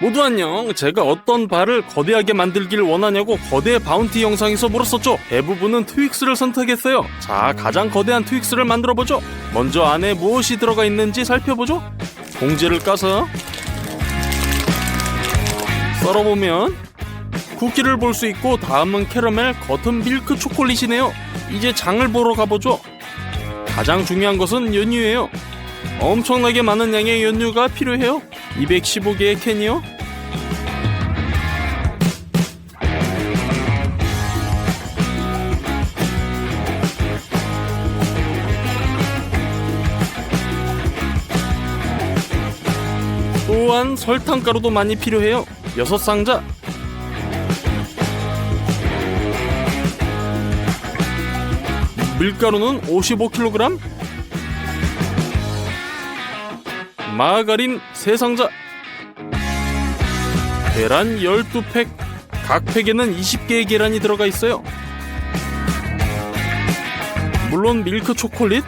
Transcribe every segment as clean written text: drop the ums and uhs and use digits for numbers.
모두 안녕. 제가 어떤 발을 거대하게 만들길 원하냐고 거대 바운티 영상에서 물었었죠. 대부분은 트윅스를 선택했어요. 자, 가장 거대한 트윅스를 만들어보죠. 먼저 안에 무엇이 들어가 있는지 살펴보죠. 봉지를 까서 썰어보면 쿠키를 볼 수 있고, 다음은 캐러멜, 겉은 밀크 초콜릿이네요. 이제 장을 보러 가보죠. 가장 중요한 것은 연유예요. 엄청나게 많은 양의 연유가 필요해요. 215개의 캔이요. 또한 설탕가루도 많이 필요해요. 6상자. 밀가루는 55kg. 마가린 3상자. 계란 12팩. 각 팩에는 20개의 계란이 들어가 있어요. 물론 밀크 초콜릿,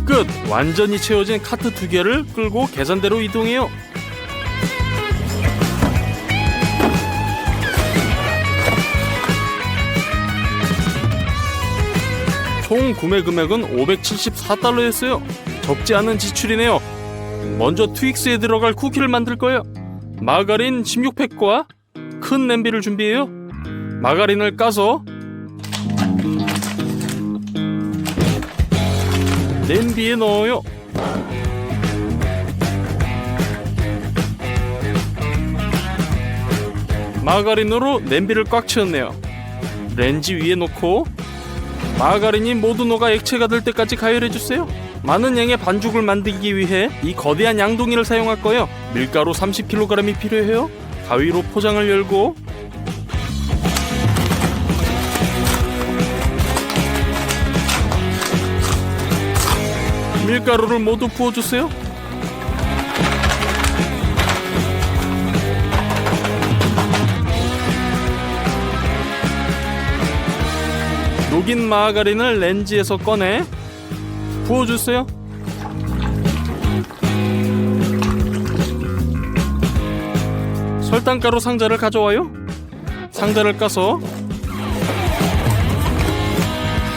끝! 완전히 채워진 카트 2개를 끌고 계산대로 이동해요. 총 구매 금액은 $574였어요. 적지 않은 지출이네요. 먼저 트윅스에 들어갈 쿠키를 만들 거예요. 마가린 16팩과 큰 냄비를 준비해요. 마가린을 까서 냄비에 넣어요. 마가린으로 냄비를 꽉 채웠네요. 렌즈 위에 놓고 마가린이 모두 녹아 액체가 될 때까지 가열해주세요. 많은 양의 반죽을 만들기 위해 이 거대한 양동이를 사용할 거예요. 밀가루 30kg이 필요해요. 가위로 포장을 열고 밀가루를 모두 부어주세요. 녹인 마가린을 렌즈에서 꺼내 부어주세요. 설탕가루 상자를 가져와요. 상자를 까서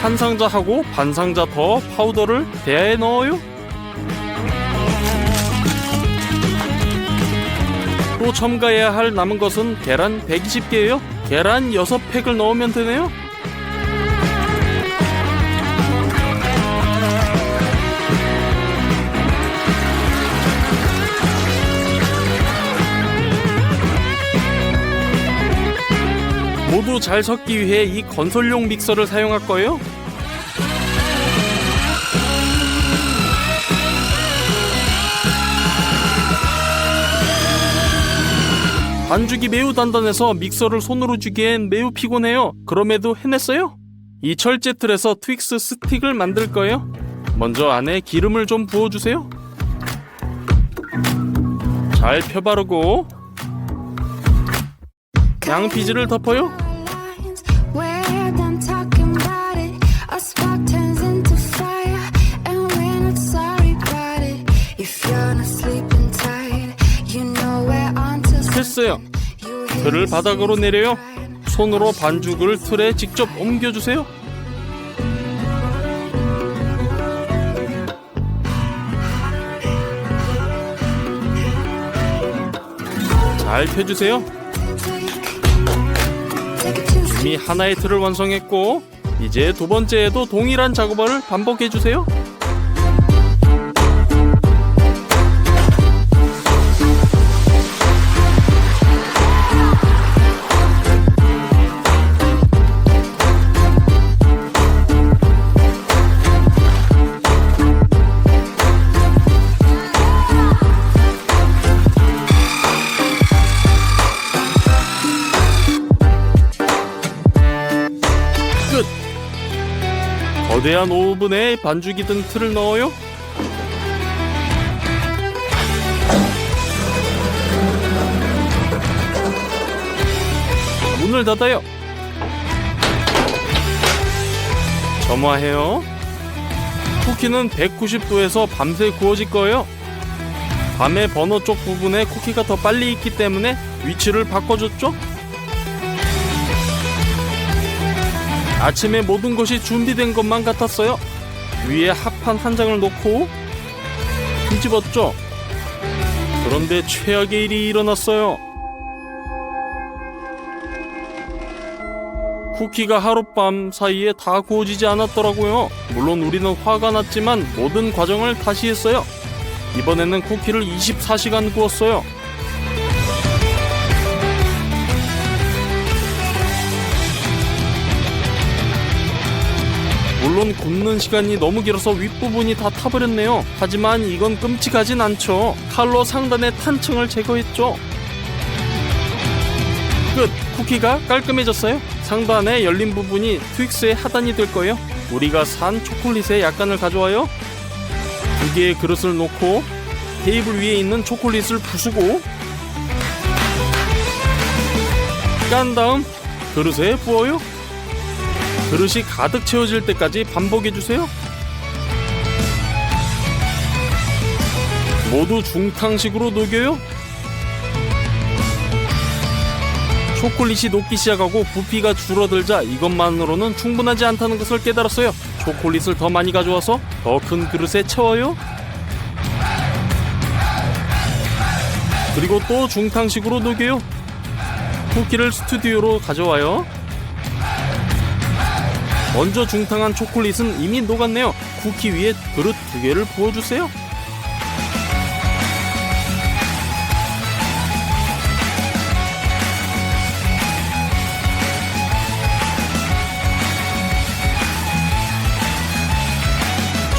한 상자하고 반 상자 더 파우더를 대야에 넣어요. 또 첨가해야 할 남은 것은 계란 120개예요. 계란 6팩을 넣으면 되네요. 모두 잘 섞기 위해 이 건설용 믹서를 사용할 거예요. 반죽이 매우 단단해서 믹서를 손으로 쥐기엔 매우 피곤해요. 그럼에도 해냈어요. 이 철제 틀에서 트윅스 스틱을 만들 거예요. 먼저 안에 기름을 좀 부어주세요. 잘 펴바르고 양피지를 덮어요. 됐어요. 틀을 바닥으로 내려요. 손으로 반죽을 틀에 직접 옮겨주세요. 잘 펴주세요. 이미 하나의 틀을 완성했고, 이제 두 번째에도 동일한 작업을 반복해주세요. 거대한 오븐에 반죽이 든 틀을 넣어요. 문을 닫아요. 점화해요. 쿠키는 190도에서 밤새 구워질 거예요. 밤에 버너 쪽 부분에 쿠키가 더 빨리 익기 때문에 위치를 바꿔줬죠. 아침에 모든 것이 준비된 것만 같았어요. 위에 합판 한 장을 놓고 뒤집었죠. 그런데 최악의 일이 일어났어요. 쿠키가 하룻밤 사이에 다 구워지지 않았더라고요. 물론 우리는 화가 났지만 모든 과정을 다시 했어요. 이번에는 쿠키를 24시간 구웠어요. 물론 굽는 시간이 너무 길어서 윗부분이 다 타버렸네요. 하지만 이건 끔찍하진 않죠. 칼로 상단의 탄층을 제거했죠. 끝! 쿠키가 깔끔해졌어요. 상단에 열린 부분이 트윅스의 하단이 될 거예요. 우리가 산 초콜릿의 약간을 가져와요. 2개의 그릇을 놓고 테이블 위에 있는 초콜릿을 부수고 깐 다음 그릇에 부어요. 그릇이 가득 채워질 때까지 반복해주세요. 모두 중탕식으로 녹여요. 초콜릿이 녹기 시작하고 부피가 줄어들자 이것만으로는 충분하지 않다는 것을 깨달았어요. 초콜릿을 더 많이 가져와서 더 큰 그릇에 채워요. 그리고 또 중탕식으로 녹여요. 쿠키를 스튜디오로 가져와요. 먼저 중탕한 초콜릿은 이미 녹았네요. 쿠키 위에 그릇 2개를 부어주세요.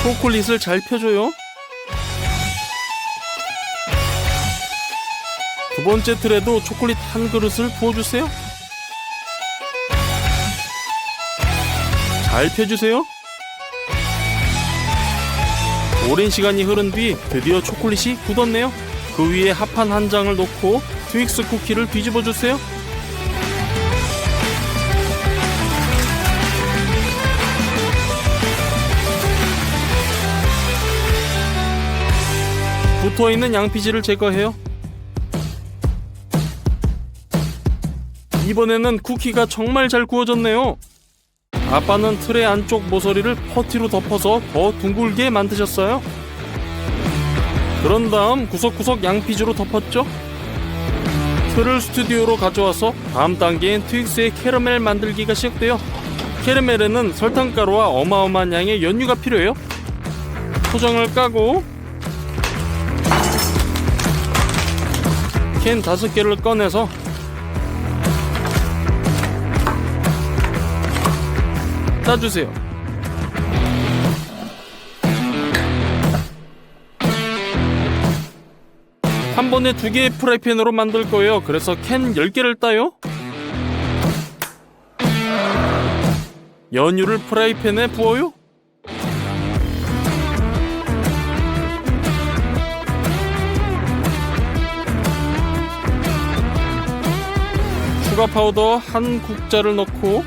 초콜릿을 잘 펴줘요. 두 번째 틀에도 초콜릿 한 그릇을 부어주세요. 잘 펴주세요. 오랜 시간이 흐른 뒤 드디어 초콜릿이 굳었네요. 그 위에 합판 한 장을 놓고 트윅스 쿠키를 뒤집어주세요. 붙어있는 양피지를 제거해요. 이번에는 쿠키가 정말 잘 구워졌네요. 아빠는 틀의 안쪽 모서리를 퍼티로 덮어서 더 둥글게 만드셨어요. 그런 다음 구석구석 양피지로 덮었죠. 틀을 스튜디오로 가져와서 다음 단계인 트윅스의 캐러멜 만들기가 시작돼요. 캐러멜에는 설탕가루와 어마어마한 양의 연유가 필요해요. 포장을 까고 캔 5개를 꺼내서 따주세요. 한 번에 2개의 프라이팬으로 만들 거예요. 그래서 캔 10개를 따요. 연유를 프라이팬에 부어요. 슈가 파우더 한 국자를 넣고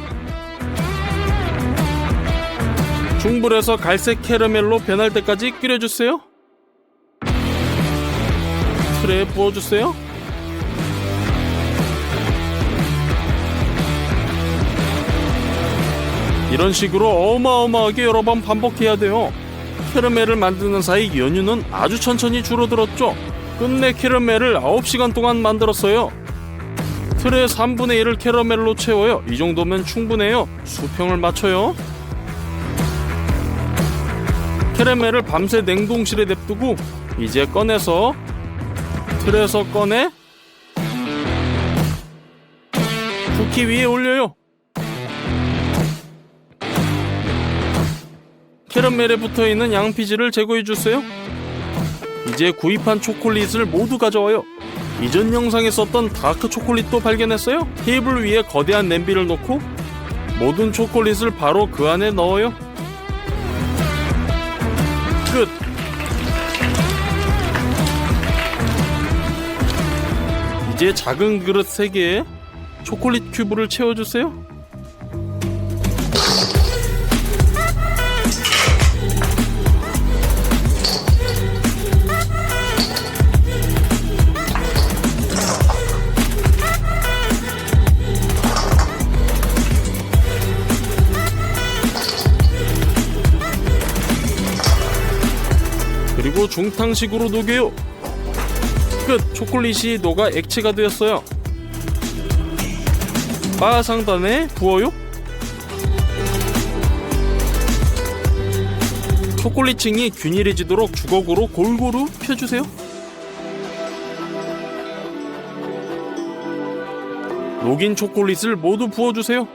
중불에서 갈색 캐러멜로 변할 때까지 끓여주세요. 틀에 부어주세요. 이런 식으로 어마어마하게 여러 번 반복해야 돼요. 캐러멜을 만드는 사이 연유는 아주 천천히 줄어들었죠. 끝내 캐러멜을 9시간 동안 만들었어요. 틀의 3분의 1을 캐러멜로 채워요. 이 정도면 충분해요. 수평을 맞춰요. 캐러멜을 밤새 냉동실에 냅두고 이제 꺼내서 틀에서 꺼내 쿠키 위에 올려요. 캐러멜에 붙어있는 양피지를 제거해주세요. 이제 구입한 초콜릿을 모두 가져와요. 이전 영상에 썼던 다크 초콜릿도 발견했어요. 테이블 위에 거대한 냄비를 놓고 모든 초콜릿을 바로 그 안에 넣어요. 끝! 이제 작은 그릇 3개에 초콜릿 큐브를 채워주세요. 그리고 중탕식으로 녹여요. 끝! 초콜릿이 녹아 액체가 되었어요. 바 상단에 부어요. 초콜릿층이 균일해지도록 주걱으로 골고루 펴주세요. 녹인 초콜릿을 모두 부어주세요.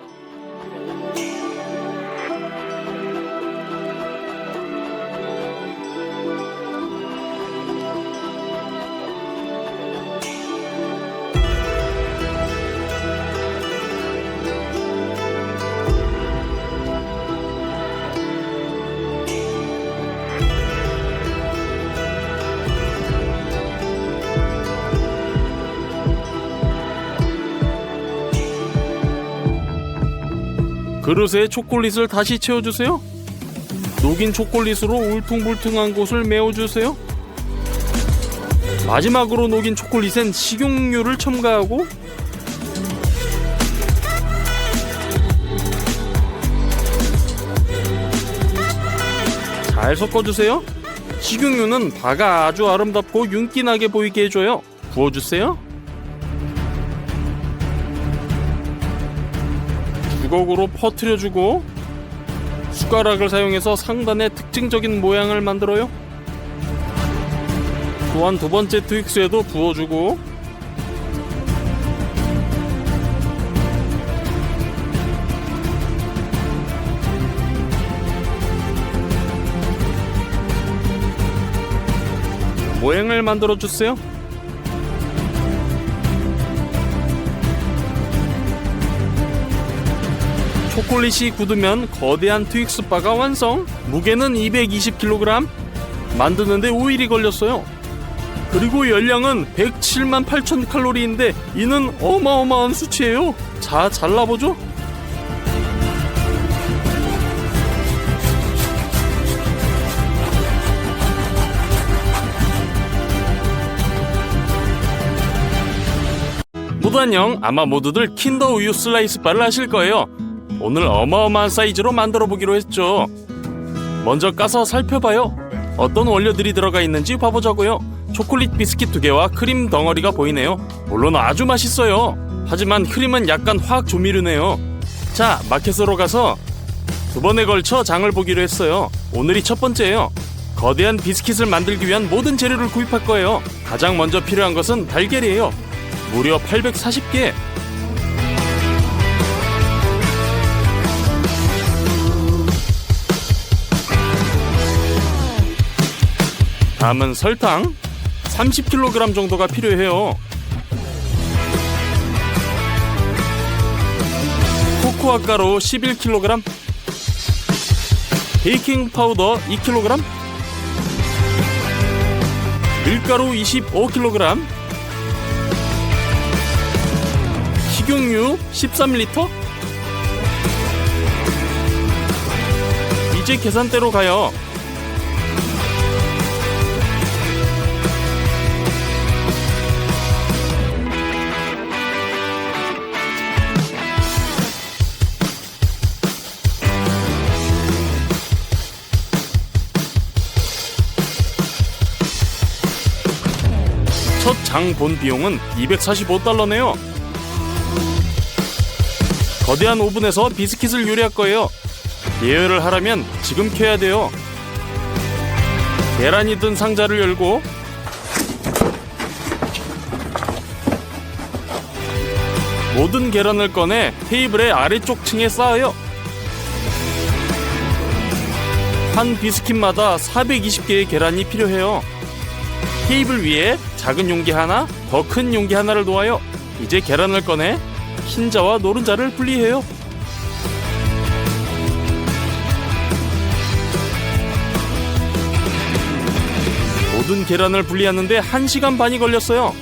그릇에 초콜릿을 다시 채워주세요. 녹인 초콜릿으로 울퉁불퉁한 곳을 메워주세요. 마지막으로 녹인 초콜릿엔 식용유를 첨가하고 잘 섞어주세요. 식용유는 바가 아주 아름답고 윤기나게 보이게 해줘요. 부어주세요. 주걱으로 퍼뜨려주고 숟가락을 사용해서 상단에 특징적인 모양을 만들어요. 또한 두 번째 트윅스에도 부어주고 모양을 만들어주세요. 초콜릿이 굳으면 거대한 트윅스바가 완성! 무게는 220kg! 만드는데 5일이 걸렸어요. 그리고 열량은 107만 8천 칼로리인데 이는 어마어마한 수치예요. 자, 잘라보죠. 무단형 아마 모두들 킨더 우유 슬라이스 바를 아실 거예요. 오늘 어마어마한 사이즈로 만들어 보기로 했죠. 먼저 까서 살펴봐요. 어떤 원료들이 들어가 있는지 봐보자고요. 초콜릿 비스킷 2개와 크림 덩어리가 보이네요. 물론 아주 맛있어요. 하지만 크림은 약간 화학 조미료네요. 자, 마켓으로 가서 두 번에 걸쳐 장을 보기로 했어요. 오늘이 첫 번째예요. 거대한 비스킷을 만들기 위한 모든 재료를 구입할 거예요. 가장 먼저 필요한 것은 달걀이에요. 무려 840개. 다음은 설탕 30kg 정도가 필요해요. 코코아 가루 11kg, 베이킹 파우더 2kg, 밀가루 25kg, 식용유 13L. 이제 계산대로 가요. 첫 장 본 비용은 $245네요. 거대한 오븐에서 비스킷을 요리할 거예요. 예열을 하려면 지금 켜야 돼요. 계란이 든 상자를 열고 모든 계란을 꺼내 테이블의 아래쪽 층에 쌓아요. 한 비스킷마다 420개의 계란이 필요해요. 테이블 위에 작은 용기 하나, 더 큰 용기 하나를 놓아요. 이제 계란을 꺼내 흰자와 노른자를 분리해요. 모든 계란을 분리하는데 1시간 반이 걸렸어요.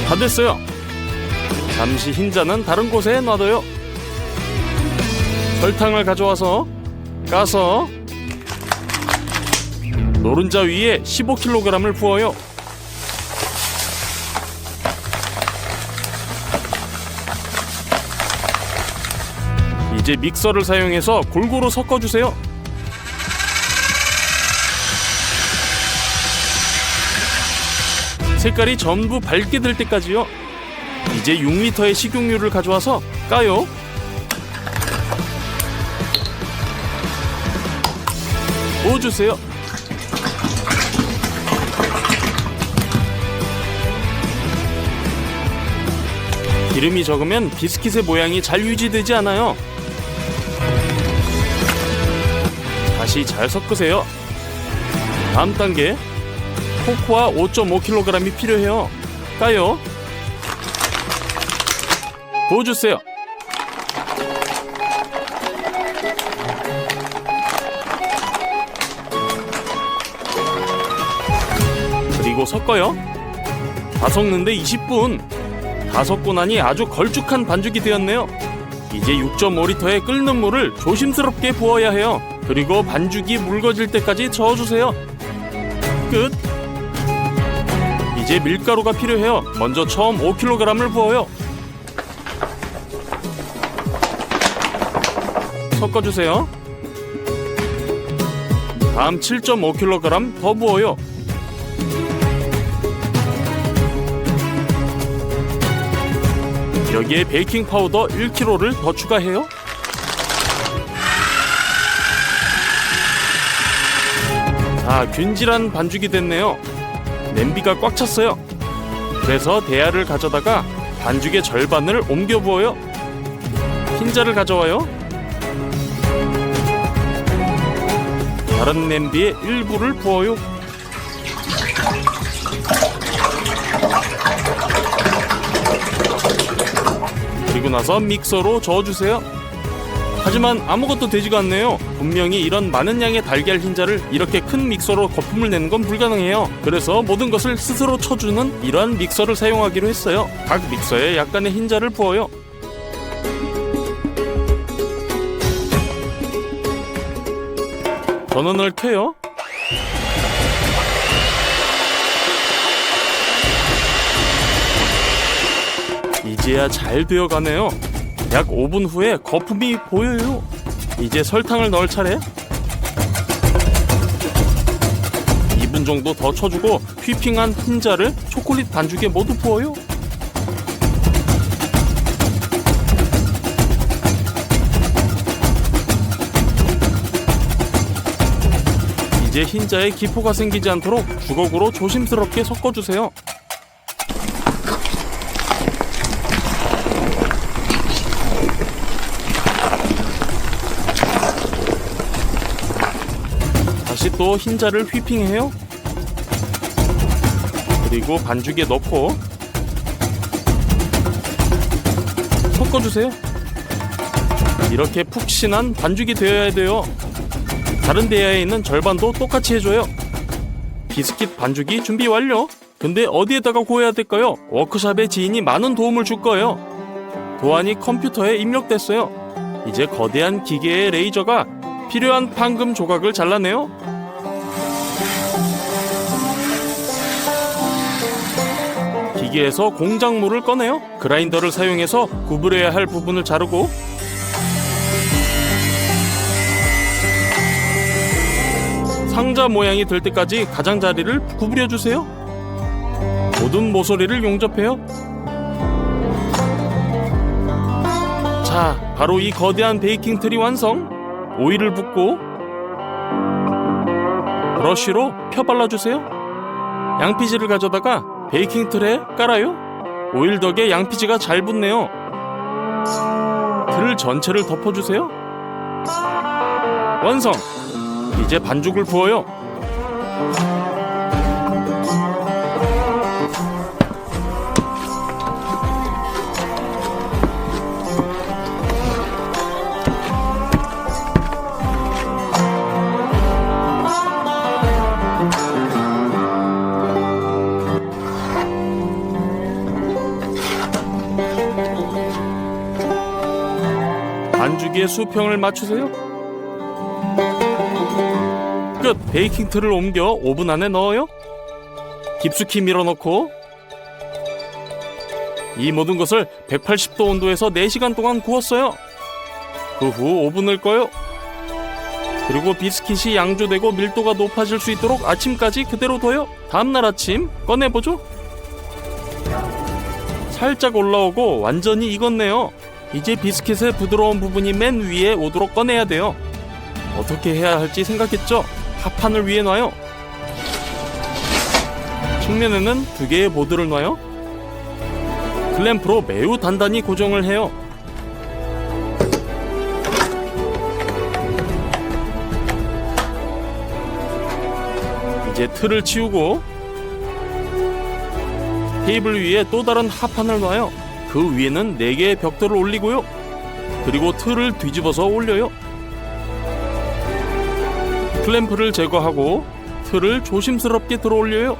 다 됐어요. 잠시 흰자는 다른 곳에 놔둬요. 설탕을 가져와서 까서 노른자 위에 15kg을 부어요. 이제 믹서를 사용해서 골고루 섞어주세요. 색깔이 전부 밝게 될 때까지요. 이제 6리터의 식용유를 가져와서 까요. 부어주세요. 기름이 적으면 비스킷의 모양이 잘 유지되지 않아요. 다시 잘 섞으세요. 다음 단계, 코코아 5.5kg이 필요해요. 까요. 부어주세요. 그리고 섞어요. 다 섞는데 20분. 다 섞고 나니 아주 걸쭉한 반죽이 되었네요. 이제 6.5리터의 끓는 물을 조심스럽게 부어야 해요. 그리고 반죽이 묽어질 때까지 저어주세요. 끝. 이제 밀가루가 필요해요. 먼저 처음 5kg을 부어요. 섞어주세요. 다음 7.5kg 더 부어요. 여기에 베이킹 파우더 1kg를 더 추가해요. 자, 균질한 반죽이 됐네요. 냄비가 꽉 찼어요. 그래서 대야를 가져다가 반죽의 절반을 옮겨 부어요. 흰자를 가져와요. 다른 냄비에 일부를 부어요. 그리고 나서 믹서로 저어주세요. 하지만 아무것도 되지가 않네요. 분명히 이런 많은 양의 달걀 흰자를 이렇게 큰 믹서로 거품을 내는 건 불가능해요. 그래서 모든 것을 스스로 쳐주는 이러한 믹서를 사용하기로 했어요. 각 믹서에 약간의 흰자를 부어요. 전원을 켜요. 이제야 잘 되어가네요. 약 5분 후에 거품이 보여요. 이제 설탕을 넣을 차례. 2분 정도 더 쳐주고 휘핑한 흰자를 초콜릿 반죽에 모두 부어요. 이제 흰자에 기포가 생기지 않도록 주걱으로 조심스럽게 섞어주세요. 다시 또 흰자를 휘핑해요. 그리고 반죽에 넣고 섞어주세요. 이렇게 푹신한 반죽이 되어야 돼요. 다른 대야에 있는 절반도 똑같이 해줘요. 비스킷 반죽이 준비 완료. 근데 어디에다가 구워야 될까요? 워크숍의 지인이 많은 도움을 줄 거예요. 도안이 컴퓨터에 입력됐어요. 이제 거대한 기계의 레이저가 필요한 판금 조각을 잘라내요. 기계에서 공작물을 꺼내요. 그라인더를 사용해서 구부려야 할 부분을 자르고 상자 모양이 될 때까지 가장자리를 구부려주세요. 모든 모서리를 용접해요. 자, 바로 이 거대한 베이킹 틀이 완성. 오일을 붓고 브러쉬로 펴 발라주세요. 양피지를 가져다가 베이킹 틀에 깔아요. 오일 덕에 양피지가 잘 붙네요. 틀 전체를 덮어주세요. 완성! 이제 반죽을 부어요. 반죽에 수평을 맞추세요. 끝! 베이킹 틀을 옮겨 오븐 안에 넣어요. 깊숙이 밀어넣고 이 모든 것을 180도 온도에서 4시간 동안 구웠어요. 그 후 오븐을 꺼요. 그리고 비스킷이 양조되고 밀도가 높아질 수 있도록 아침까지 그대로 둬요. 다음날 아침 꺼내보죠. 살짝 올라오고 완전히 익었네요. 이제 비스킷의 부드러운 부분이 맨 위에 오도록 꺼내야 돼요. 어떻게 해야 할지 생각했죠? 합판을 위에 놔요. 측면에는 2개의 보드를 놔요. 클램프로 매우 단단히 고정을 해요. 이제 틀을 치우고 테이블 위에 또 다른 합판을 놔요. 그 위에는 4개의 벽돌을 올리고요. 그리고 틀을 뒤집어서 올려요. 클램프를 제거하고 틀을 조심스럽게 들어 올려요.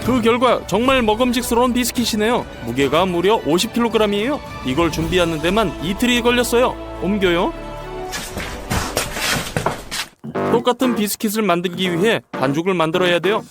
그 결과 정말 먹음직스러운 비스킷이네요. 무게가 무려 50kg이에요. 이걸 준비하는 데만 이틀이 걸렸어요. 옮겨요. 똑같은 비스킷을 만들기 위해 반죽을 만들어야 돼요.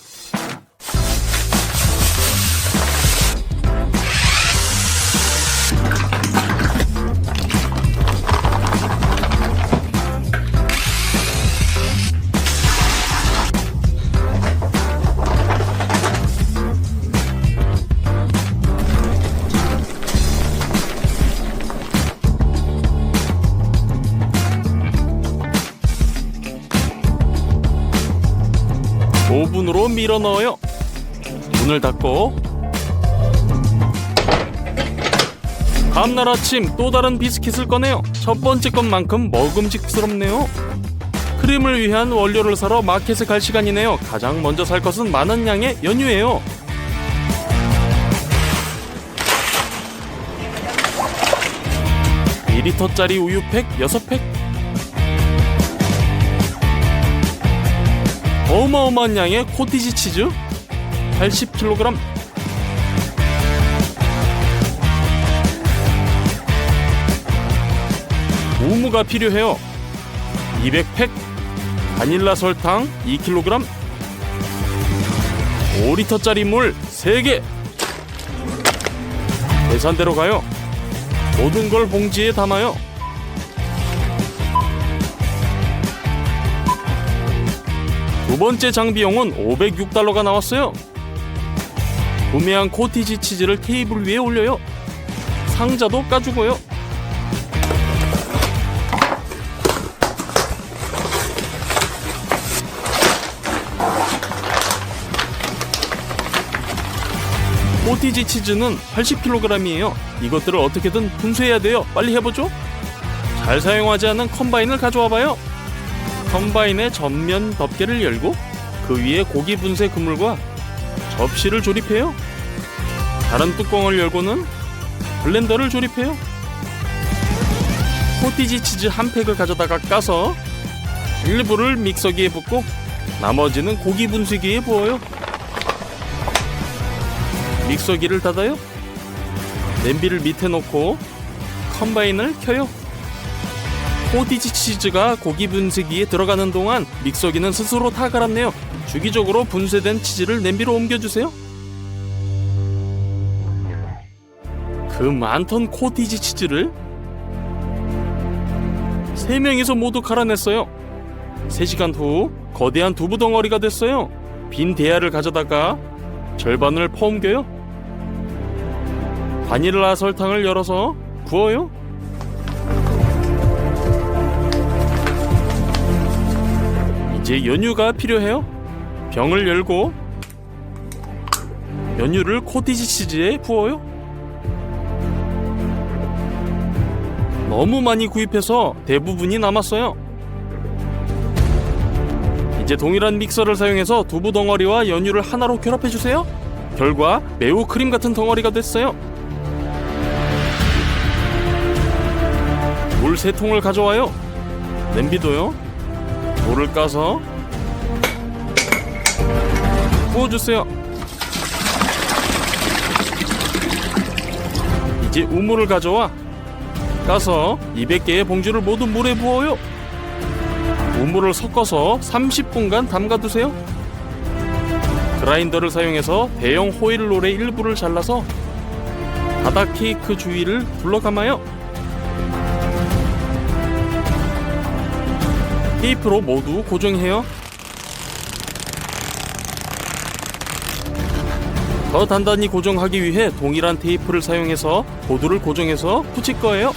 오븐으로 밀어 넣어요. 문을 닫고 다음날 아침 또 다른 비스킷을 꺼내요. 첫 번째 것만큼 먹음직스럽네요. 크림을 위한 원료를 사러 마켓에 갈 시간이네요. 가장 먼저 살 것은 많은 양의 연유예요. (2리터짜리) 우유팩 6팩. 어마어마한 양의 코티지 치즈 80kg. 우무가 필요해요. 200팩. 바닐라 설탕 2kg. 5리터짜리 물 3개. 계산대로 가요. 모든 걸 봉지에 담아요. 두 번째 장비용은 $506가 나왔어요. 구매한 코티지 치즈를 테이블 위에 올려요. 상자도 까주고요. 코티지 치즈는 80kg이에요. 이것들을 어떻게든 분쇄해야 돼요. 빨리 해보죠. 잘 사용하지 않은 컴바인을 가져와봐요. 컴바인의 전면 덮개를 열고 그 위에 고기 분쇄 그물과 접시를 조립해요. 다른 뚜껑을 열고는 블렌더를 조립해요. 코티지 치즈 한 팩을 가져다가 까서 일부를 믹서기에 붓고 나머지는 고기 분쇄기에 부어요. 믹서기를 닫아요. 냄비를 밑에 놓고 컴바인을 켜요. 코티지 치즈가 고기 분쇄기에 들어가는 동안 믹서기는 스스로 다 갈았네요. 주기적으로 분쇄된 치즈를 냄비로 옮겨주세요. 그 많던 코티지 치즈를 3명이서 모두 갈아냈어요. 3시간 후 거대한 두부 덩어리가 됐어요. 빈 대야를 가져다가 절반을 퍼옮겨요. 바닐라 설탕을 열어서 부어요. 이제 연유가 필요해요. 병을 열고 연유를 코티지 치즈에 부어요. 너무 많이 구입해서 대부분이 남았어요. 이제 동일한 믹서를 사용해서 두부 덩어리와 연유를 하나로 결합해주세요. 결과 매우 크림 같은 덩어리가 됐어요. 물 3통을 가져와요. 냄비도요. 물을 까서 부어주세요. 이제 우무를 가져와 까서 200개의 봉지를 모두 물에 부어요. 우물을 섞어서 30분간 담가두세요. 그라인더를 사용해서 대형 호일롤의 일부를 잘라서 바닥 케이크 주위를 둘러감아요. 테이프로 모두 고정해요. 더 단단히 고정하기 위해 동일한 테이프를 사용해서 보드를 고정해서 붙일 거예요.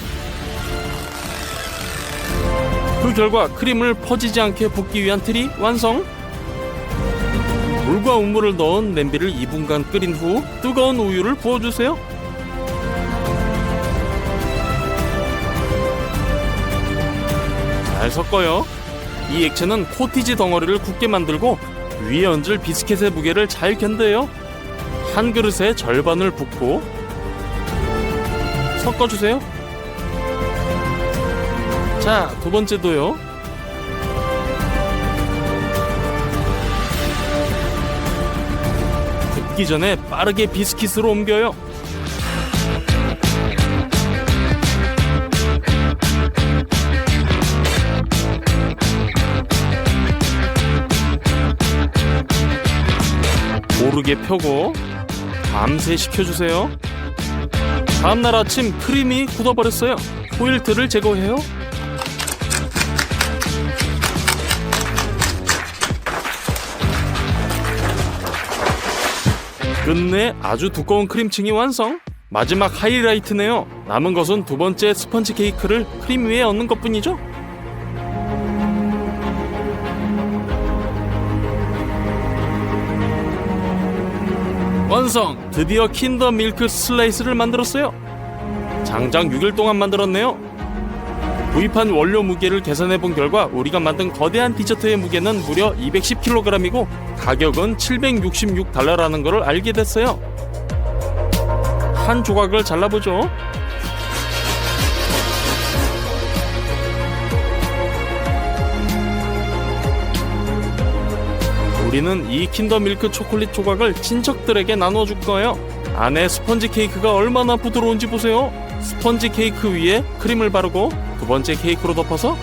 그 결과 크림을 퍼지지 않게 붓기 위한 틀이 완성! 물과 우물을 넣은 냄비를 2분간 끓인 후 뜨거운 우유를 부어주세요. 잘 섞어요. 이 액체는 코티지 덩어리를 굳게 만들고 위에 얹을 비스켓의 무게를 잘 견뎌요. 한 그릇에 절반을 붓고 섞어주세요. 자, 두 번째도요. 붓기 전에 빠르게 비스킷으로 옮겨요. 고르게 펴고 밤새 식혀주세요. 다음날 아침 크림이 굳어버렸어요. 호일틀을 제거해요. 끝내 아주 두꺼운 크림층이 완성. 마지막 하이라이트네요. 남은 것은 두 번째 스펀지 케이크를 크림 위에 얹는 것뿐이죠. 완성! 드디어 킨더 밀크 슬라이스를 만들었어요. 장장 6일 동안 만들었네요. 구입한 원료 무게를 계산해본 결과 우리가 만든 거대한 디저트의 무게는 무려 210kg이고 가격은 $766라는 걸 알게 됐어요. 한 조각을 잘라보죠. 우리는 이 킨더밀크 초콜릿 조각을 친척들에게 나눠줄 거예요. 안에 스펀지 케이크가 얼마나 부드러운지 보세요. 스펀지 케이크 위에 크림을 바르고 두 번째 케이크로 덮어서